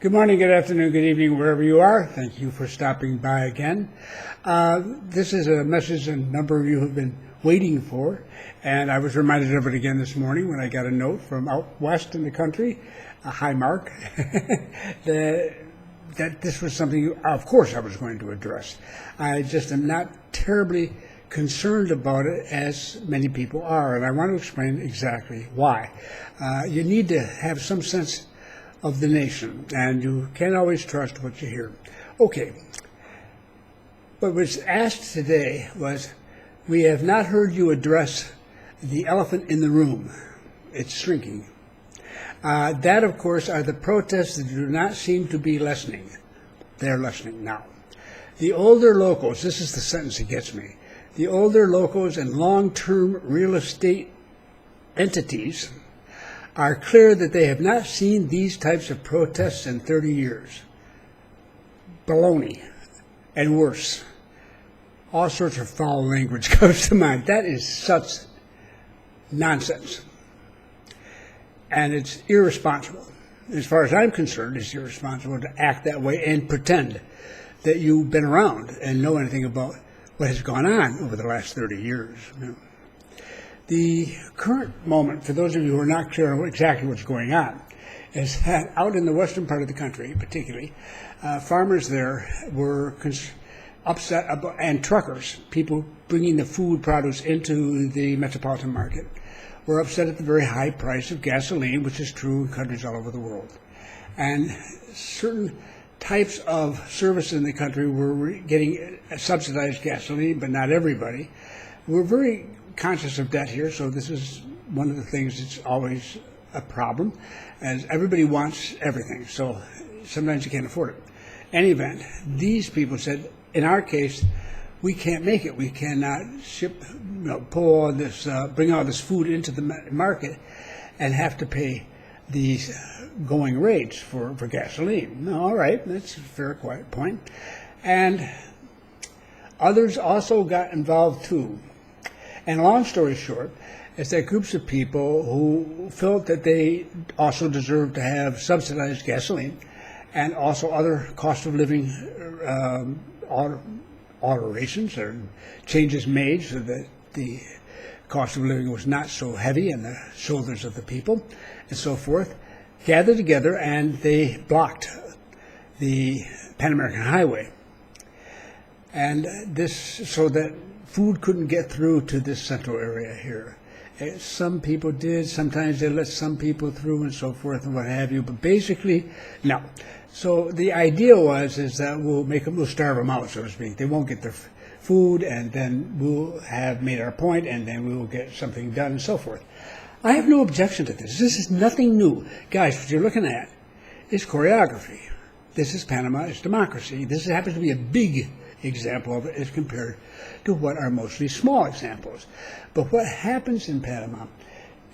Good morning, good afternoon, good evening, wherever you are. Thank you for stopping by again. This is a message a number of you have been waiting for, and I was reminded of it again this morning when I got a note from out west in the country, hi Mark, that this was something, of course, I was going to address. I just am not terribly concerned about it as many people are, and I want to explain exactly why. You need to have some sense of the nation, and you can't always trust what you hear. Okay, what was asked today was, we have not heard you address the elephant in the room. It's shrinking. That, of course, are the protests that do not seem to be lessening. They're lessening now. The older locals, this is the sentence that gets me, the older locals and long-term real estate entities are clear that they have not seen these types of protests in 30 years. Baloney, and worse. All sorts of foul language comes to mind. That is such nonsense. And it's irresponsible. As far as I'm concerned, it's irresponsible to act that way and pretend that you've been around and know anything about what has gone on over the last 30 years. The current moment, for those of you who are not clear exactly what's going on, is that out in the western part of the country, particularly, farmers there were upset about, and truckers, people bringing the food produce into the metropolitan market, were upset at the very high price of gasoline, which is true in countries all over the world. And certain types of service in the country were getting subsidized gasoline, but not everybody. We're very conscious of debt here, so this is one of the things that's always a problem, as everybody wants everything, so sometimes you can't afford it. In any event, these people said, in our case, we can't make it. We cannot ship, pull all this, bring all this food into the market and have to pay these going rates for gasoline. No, all right, that's a fair point. And others also got involved too. And long story short, is that groups of people who felt that they also deserved to have subsidized gasoline and also other cost of living alterations or changes made so that the cost of living was not so heavy on the shoulders of the people and so forth, gathered together and they blocked the Pan American Highway. And this, so that food couldn't get through to this central area here. Some people did, sometimes they let some people through and so forth and what have you, but basically, no. So the idea is that we'll starve them out, so to speak. They won't get their food, and then we'll have made our point, and then we will get something done and so forth. I have no objection to this. This is nothing new. Guys, what you're looking at is choreography. This is Panama, it's democracy. This happens to be a big example of it as compared to what are mostly small examples. But what happens in Panama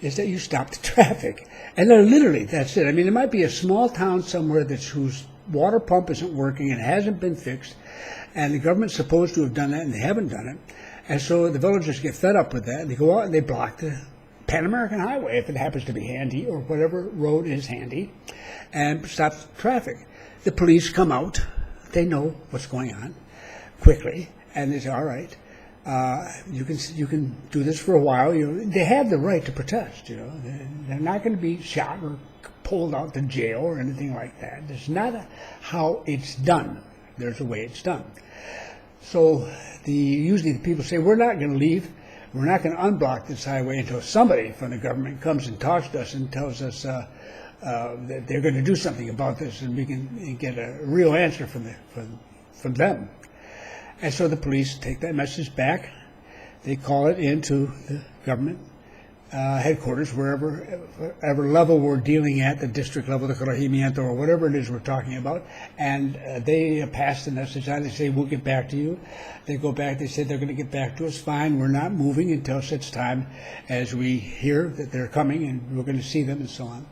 is that you stop the traffic. And then literally, that's it. I mean, it might be a small town somewhere whose water pump isn't working and hasn't been fixed, and the government's supposed to have done that, and they haven't done it. And so the villagers get fed up with that, and they go out and they block the Pan American Highway, if it happens to be handy, or whatever road is handy, and stop traffic. The police come out. They know what's going on quickly, and they say, all right, you can do this for a while. They have the right to protest. They're not going to be shot or pulled out to jail or anything like that. It's not how it's done. There's a way it's done. So usually the people say, we're not going to leave. We're not going to unblock this highway until somebody from the government comes and talks to us and tells us that they're going to do something about this, and we can get a real answer from them. And so the police take that message back. They call it into the government headquarters, wherever level we're dealing at, the district level, the corregimiento, or whatever it is we're talking about. And they pass the message on. They say, we'll get back to you. They go back. They say they're going to get back to us. Fine. We're not moving until such time as we hear that they're coming and we're going to see them and so on.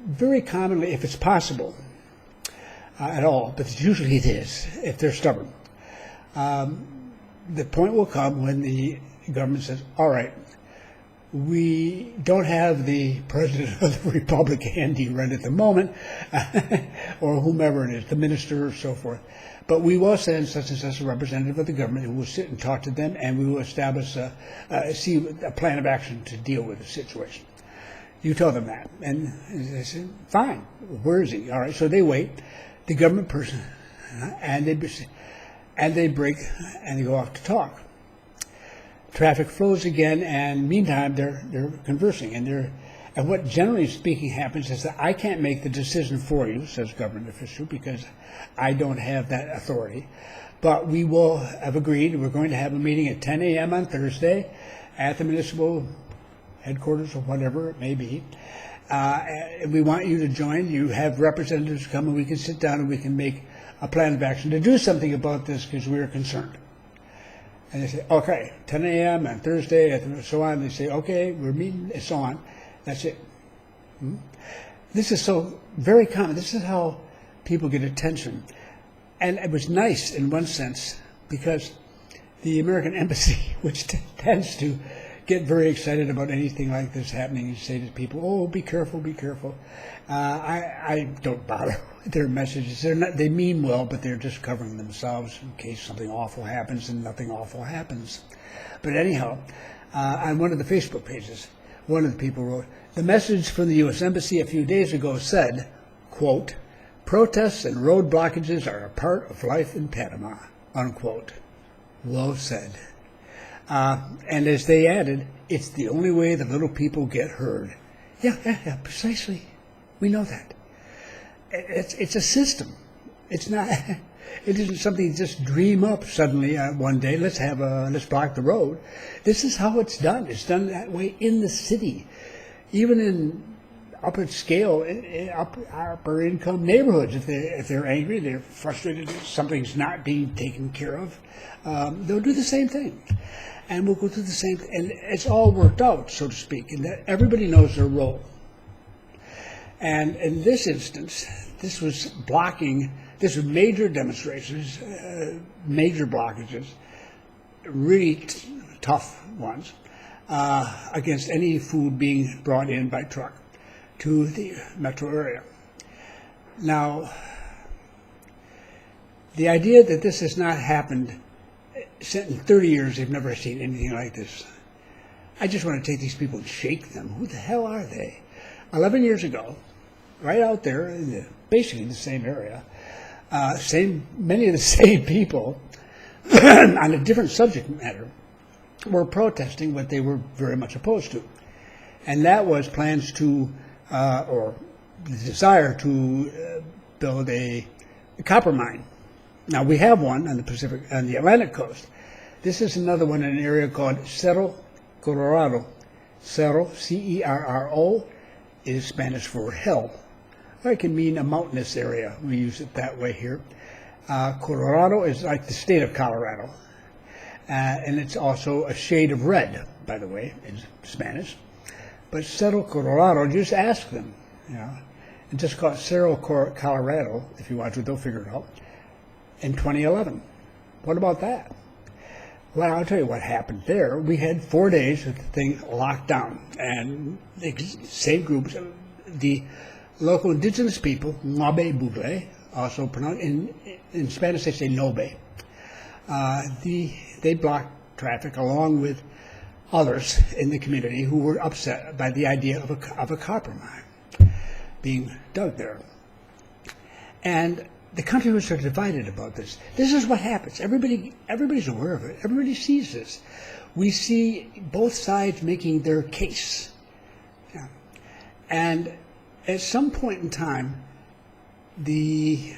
Very commonly, if it's possible at all, but usually it is, if they're stubborn, the point will come when the government says, all right, We don't have the president of the Republic handy right at the moment, or whomever it is, the minister or so forth. But we will send such and such a representative of the government who will sit and talk to them, and we will establish a plan of action to deal with the situation. You tell them that. And they said, fine, where is he? All right, so they wait. The government person, and they break, and they go off to talk. Traffic flows again, and meantime they're conversing, and what generally speaking happens is that I can't make the decision for you, says government official, because I don't have that authority. But we will have agreed we're going to have a meeting at 10 a.m. on Thursday at the municipal headquarters or whatever it may be. We want you to join. You have representatives come, and we can sit down and we can make a plan of action to do something about this because we are concerned. And they say, okay, 10 a.m. on Thursday, and so on. They say, okay, we're meeting, and so on. That's it. This is so very common. This is how people get attention. And it was nice in one sense because the American embassy, which tends to get very excited about anything like this happening and say to people, oh, be careful, be careful. I don't bother with their messages. They mean well, but they're just covering themselves in case something awful happens, and nothing awful happens. But anyhow, on one of the Facebook pages, one of the people wrote, the message from the U.S. Embassy a few days ago said, quote, protests and road blockages are a part of life in Panama, unquote. Well said. And as they added, it's the only way the little people get heard. Yeah, precisely. We know that. It's a system. It's not. It isn't something you just dream up suddenly one day. Let's block the road. This is how it's done. It's done that way in the city, even in upper scale, upper income neighborhoods. If they're angry, they're frustrated, something's not being taken care of, they'll do the same thing. And we'll go through the same thing. And it's all worked out, so to speak, and that everybody knows their role. And in this instance, this was major demonstrations, major blockages, really tough ones, against any food being brought in by truck to the metro area. Now, the idea that this has not happened, in 30 years they've never seen anything like this. I just want to take these people and shake them. Who the hell are they? 11 years ago, right out there in basically the same area, many of the same people on a different subject matter were protesting what they were very much opposed to. And that was plans to, or the desire to build a copper mine. Now, we have one on the Atlantic coast. This is another one in an area called Cerro Colorado. Cerro, C-E-R-R-O, is Spanish for hill. Or it can mean a mountainous area. We use it that way here. Colorado is like the state of Colorado. And it's also a shade of red, by the way, in Spanish. But Cerro Colorado, just ask them, and just call it Cerro Colorado, if you want to, they'll figure it out. In 2011. What about that? Well, I'll tell you what happened there. We had 4 days of the thing locked down, and the same groups, the local indigenous people, Nobe Bugle, also pronounced, in Spanish they say Nobe, they blocked traffic along with others in the community who were upset by the idea of a copper mine being dug there. And the country was sort of divided about this. This is what happens. Everybody's aware of it. Everybody sees this. We see both sides making their case. Yeah. And at some point in time, the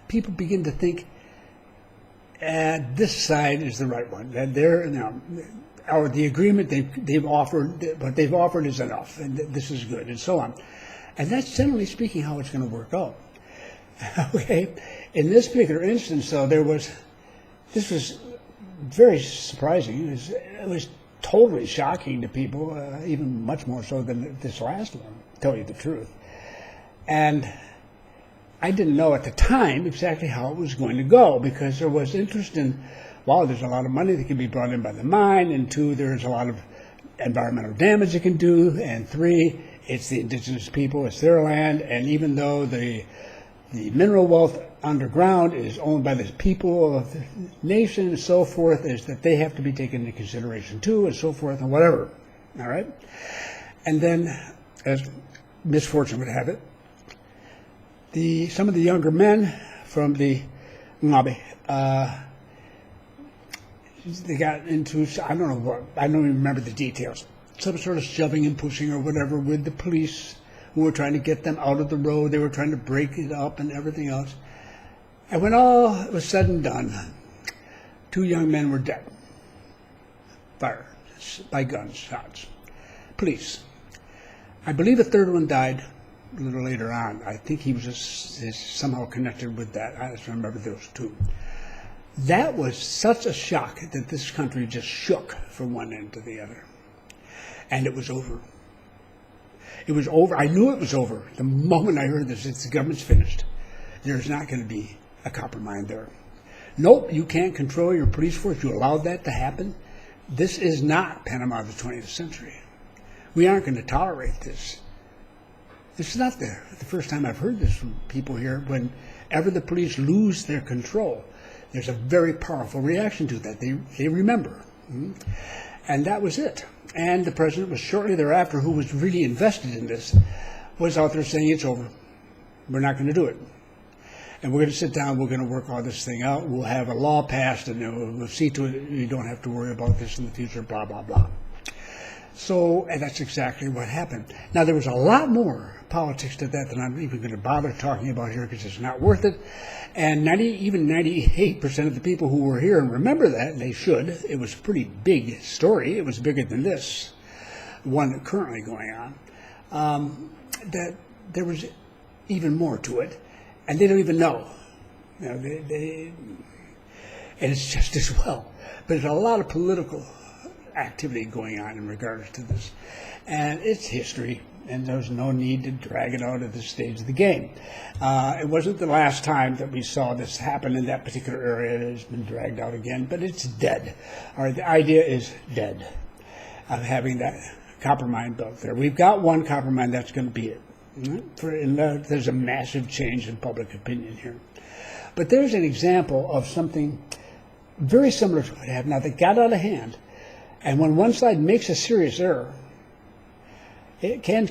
people begin to think, this side is the right one. That or the agreement they've offered, what they've offered is enough, and this is good, and so on. And that's generally speaking how it's going to work out. Okay, in this particular instance, though, this was very surprising. It was totally shocking to people, even much more so than this last one, to tell you the truth. And I didn't know at the time exactly how it was going to go, because there was interest in, there's a lot of money that can be brought in by the mine, and two, there's a lot of environmental damage it can do, and 3, it's the indigenous people, it's their land, and even though the mineral wealth underground is owned by the people of the nation and so forth, is that they have to be taken into consideration too, and so forth, and whatever. All right? And then, as misfortune would have it, some of the younger men from the Ngabe, they got into, I don't know what, I don't even remember the details, some sort of shoving and pushing or whatever with the police who were trying to get them out of the road. They were trying to break it up and everything else. And when all was said and done, 2 young men were dead. Fired by gunshots. Police. I believe a 3rd one died a little later on. I think he was somehow connected with that. I just remember those 2. That was such a shock that this country just shook from one end to the other. And it was over. It was over. I knew it was over. The moment I heard this, it's the government's finished. There's not going to be a copper mine there. Nope, you can't control your police force. You allowed that to happen. This is not Panama of the 20th century. We aren't going to tolerate this. This is not the first time I've heard this from people here. Whenever the police lose their control, there's a very powerful reaction to that. They remember. And that was it. And the president was shortly thereafter, who was really invested in this, was out there saying it's over. We're not going to do it. And we're going to sit down, we're going to work all this thing out, we'll have a law passed, and we'll see to it you don't have to worry about this in the future, blah, blah, blah. So, and that's exactly what happened. Now, there was a lot more politics to that than I'm even going to bother talking about here because it's not worth it. And even 98% of the people who were here, and remember that, and they should, it was a pretty big story. It was bigger than this one currently going on, that there was even more to it. And they don't even know. You know, and it's just as well. But there's a lot of political activity going on in regards to this. And it's history, and there's no need to drag it out at this stage of the game. It wasn't the last time that we saw this happen in that particular area. It's been dragged out again, but it's dead. All right, the idea is dead of having that copper mine built there. We've got one copper mine, that's going to be it. There's a massive change in public opinion here. But there's an example of something very similar to what happened. Now, they got out of hand, and when one side makes a serious error, it can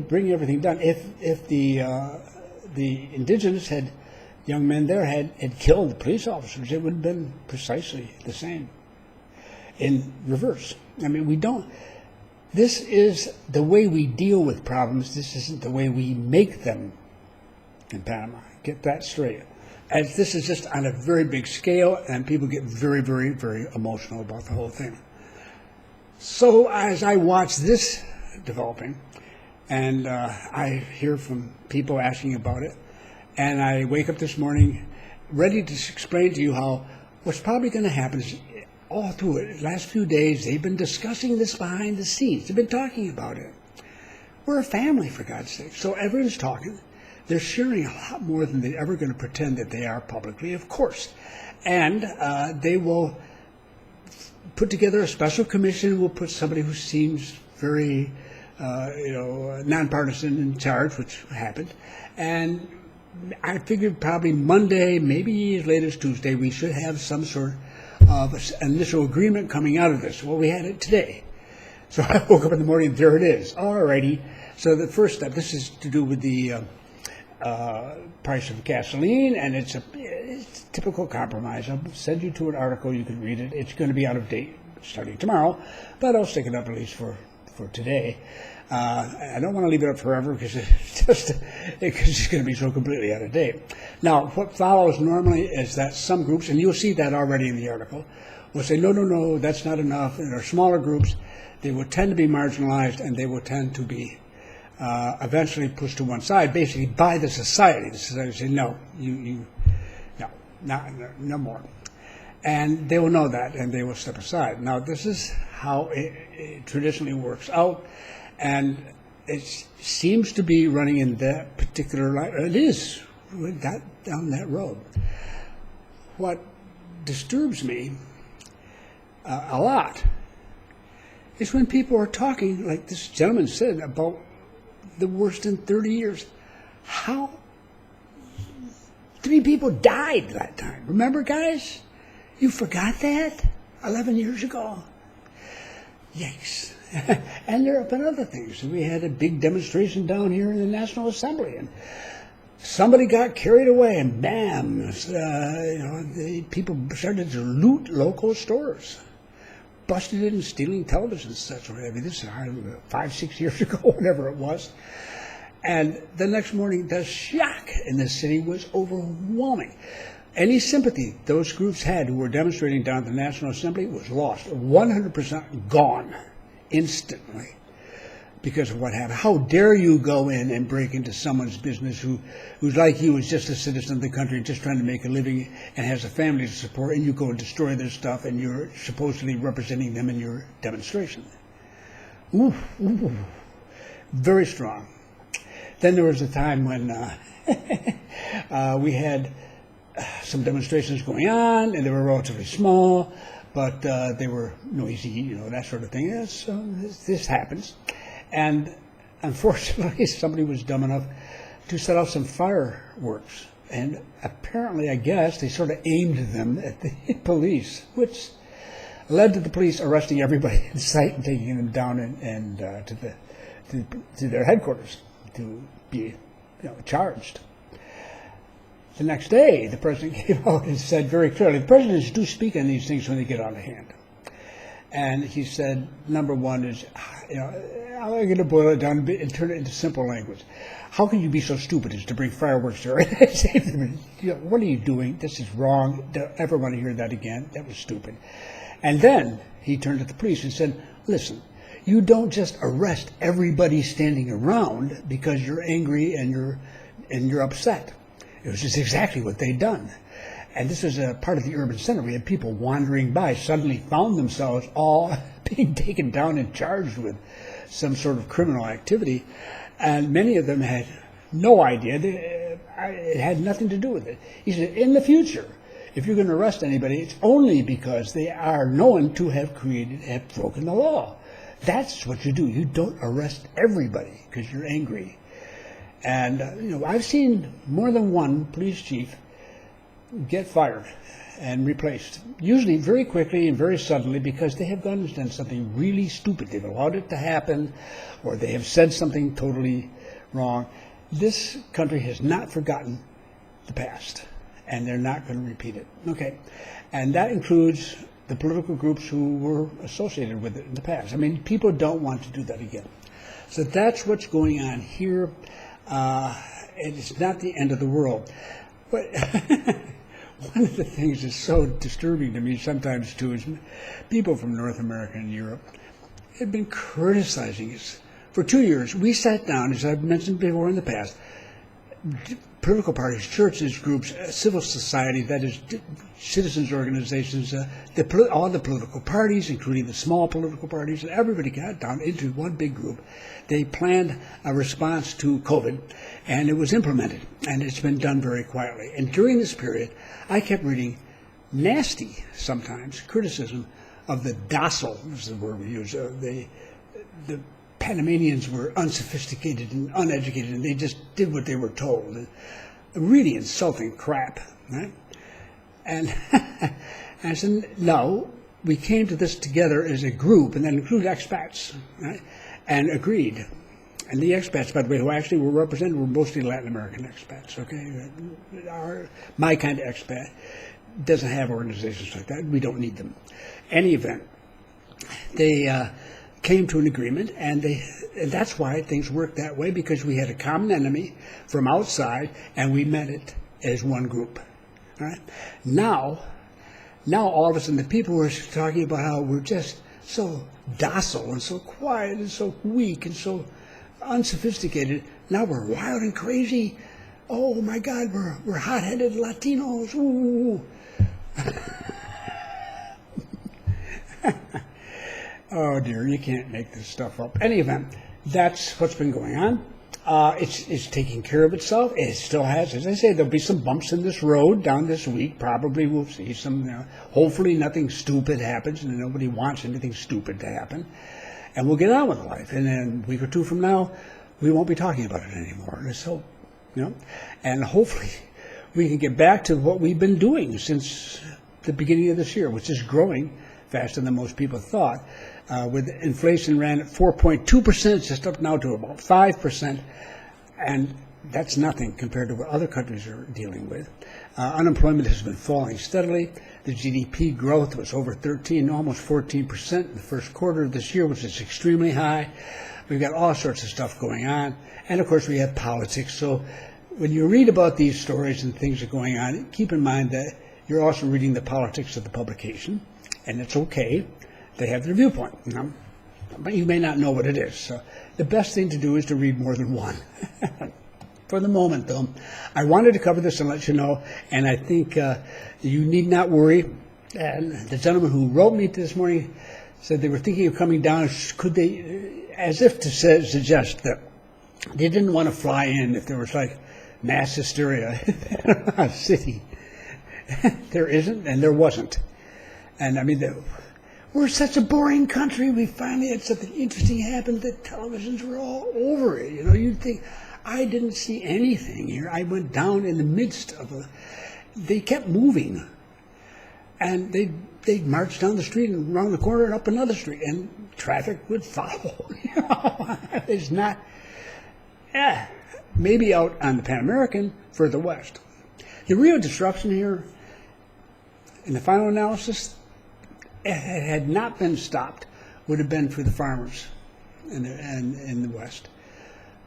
bring everything down. If the indigenous young men there had killed the police officers, it would have been precisely the same in reverse. I mean, we don't. This is the way we deal with problems. This isn't the way we make them in Panama. Get that straight. As this is just on a very big scale, and people get very, very, very emotional about the whole thing. So as I watch this developing, and I hear from people asking about it, and I wake up this morning ready to explain to you how what's probably going to happen is all through it, the last few days, they've been discussing this behind the scenes. They've been talking about it. We're a family, for God's sake. So everyone's talking. They're sharing a lot more than they're ever going to pretend that they are publicly, of course. And they will put together a special commission. We'll put somebody who seems very, nonpartisan in charge, which happened. And I figured probably Monday, maybe as late as Tuesday, we should have some sort of initial agreement coming out of this. Well, we had it today. So I woke up in the morning, there it is. All righty. So the first step, this is to do with the price of gasoline, and it's a typical compromise. I'll send you to an article, you can read it. It's going to be out of date starting tomorrow, but I'll stick it up at least for today. I don't want to leave it up forever because it's going to be so completely out of date. Now, what follows normally is that some groups, and you'll see that already in the article, will say, no, that's not enough. And there are smaller groups. They will tend to be marginalized, and they will tend to be eventually pushed to one side, basically by the society. The society will say, no more. And they will know that, and they will step aside. Now, this is how it traditionally works out. And it seems to be running in that particular line. It is down that road. What disturbs me a lot is when people are talking, like this gentleman said, about the worst in 30 years. How? 3 people died that time. Remember, guys? You forgot that? 11 years ago. Yikes. And there have been other things. We had a big demonstration down here in the National Assembly, and somebody got carried away, and bam, the people started to loot local stores. Busted in stealing television sets or whatever. This is 5-6 years ago, whatever it was. And the next morning, the shock in the city was overwhelming. Any sympathy those groups had who were demonstrating down at the National Assembly was lost. 100% gone instantly because of what happened. How dare you go in and break into someone's business who's like you, is just a citizen of the country, just trying to make a living and has a family to support, and you go and destroy their stuff, and you're supposedly representing them in your demonstration. Ooh, very strong. Then there was a time when we had some demonstrations going on, and they were relatively small, but they were noisy, that sort of thing. This happens. And unfortunately, somebody was dumb enough to set off some fireworks. And apparently, I guess, they sort of aimed them at the police, which led to the police arresting everybody in sight and taking them down and to their headquarters to be charged. The next day, the president came out and said very clearly, the presidents do speak on these things when they get out of hand. And he said, number one is, I'm going to boil it down and turn it into simple language. How can you be so stupid as to bring fireworks to what are you doing? This is wrong. Don't ever want to hear that again. That was stupid. And then he turned to the police and said, listen, you don't just arrest everybody standing around because you're angry and you're upset. It was just exactly what they'd done. And this was a part of the urban center. We had people wandering by, suddenly found themselves all being taken down and charged with some sort of criminal activity. And many of them had no idea. It had nothing to do with it. He said, in the future, if you're going to arrest anybody, it's only because they are known to have broken the law. That's what you do. You don't arrest everybody because you're angry. And, I've seen more than one police chief get fired and replaced, usually very quickly and very suddenly, because they have gone and done something really stupid. They've allowed it to happen, or they have said something totally wrong. This country has not forgotten the past, and they're not going to repeat it. Okay, and that includes the political groups who were associated with it in the past. I mean, people don't want to do that again. So that's what's going on here. It's not the end of the world. But one of the things that's so disturbing to me sometimes, too, is people from North America and Europe have been criticizing us. For 2 years, we sat down, as I've mentioned before in the past, political parties, churches, groups, civil society, that is, citizens organizations, all the political parties, including the small political parties, and everybody got down into one big group. They planned a response to COVID, and it was implemented, and it's been done very quietly. And during this period, I kept reading nasty, sometimes, criticism of the docile, is the word we use, the Panamanians were unsophisticated and uneducated, and they just did what they were told. Really insulting crap, right? And I said, no, we came to this together as a group, and that included expats, right? And agreed. And the expats, by the way, who actually were represented were mostly Latin American expats, okay? My kind of expat doesn't have organizations like that. We don't need them. Any event, they came to an agreement, and that's why things worked that way, because we had a common enemy from outside, and we met it as one group. All right? Now all of a sudden, the people were talking about how we're just so docile and so quiet and so weak and so unsophisticated. Now we're wild and crazy. Oh my God, we're hot-headed Latinos. Ooh. Oh dear, you can't make this stuff up. Any event, that's what's been going on. It's taking care of itself. It still has, as I say, there'll be some bumps in this road down this week. Probably we'll see some, hopefully nothing stupid happens, and nobody wants anything stupid to happen. and we'll get on with life. And then a week or two from now, we won't be talking about it anymore. Let's hope, and hopefully we can get back to what we've been doing since the beginning of this year, which is growing faster than most people thought. With inflation ran at 4.2%, just up now to about 5%, and that's nothing compared to what other countries are dealing with. Unemployment has been falling steadily. The GDP growth was over 13, almost 14% in the first quarter of this year, which is extremely high. We've got all sorts of stuff going on. And, of course, we have politics. So when you read about these stories and things that are going on, keep in mind that you're also reading the politics of the publication, and it's okay. They have their viewpoint, but you may not know what it is. So the best thing to do is to read more than one. For the moment, though, I wanted to cover this and let you know, and I think you need not worry. And the gentleman who wrote me this morning said they were thinking of coming down. Could they, as if to suggest that they didn't want to fly in if there was like mass hysteria in a city. There isn't, and there wasn't. And I mean, we're such a boring country. We finally had something interesting happen. The televisions were all over it. You'd think, I didn't see anything here. I went down in the midst of they kept moving. And they'd march down the street and around the corner and up another street, and traffic would follow. It's not, maybe out on the Pan American further west. The real disruption here, in the final analysis, it had not been stopped, would have been for the farmers in the West,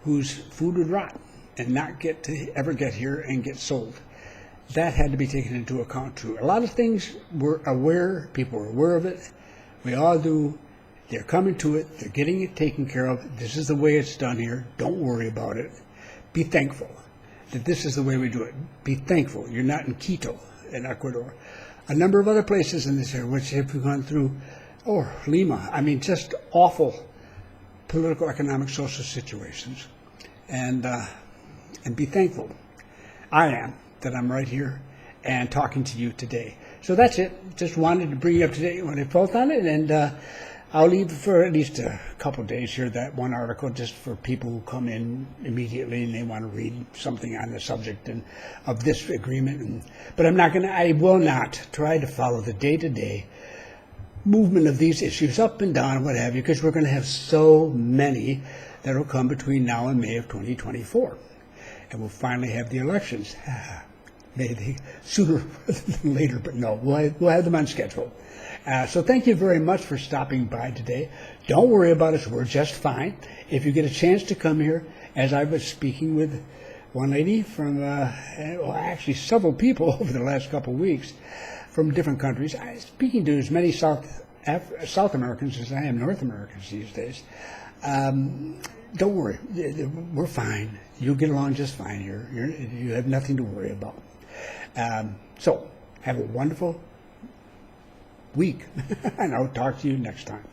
whose food would rot and not ever get here and get sold. That had to be taken into account too. A lot of things people were aware of it. We all do. They're coming to it. They're getting it taken care of. This is the way it's done here. Don't worry about it. Be thankful that this is the way we do it. Be thankful you're not in Quito in Ecuador. A number of other places in this area which have gone through, Lima. I mean, just awful political, economic, social situations. And be thankful. I am, that I'm right here and talking to you today. So that's it. Just wanted to bring you up to date when I felt on it, and I'll leave for at least a couple of days here that one article just for people who come in immediately and they want to read something on the subject and of this agreement. But I will not try to follow the day-to-day movement of these issues up and down and what have you, because we're going to have so many that will come between now and May of 2024. And we'll finally have the elections. Maybe sooner rather than later, but no, we'll have them on schedule. So thank you very much for stopping by today. Don't worry about us. We're just fine. If you get a chance to come here, as I was speaking with one lady from, actually several people over the last couple of weeks from different countries, speaking to as many South Americans as I am North Americans these days. Don't worry. We're fine. You'll get along just fine here. You have nothing to worry about. So have a wonderful week, and I'll talk to you next time.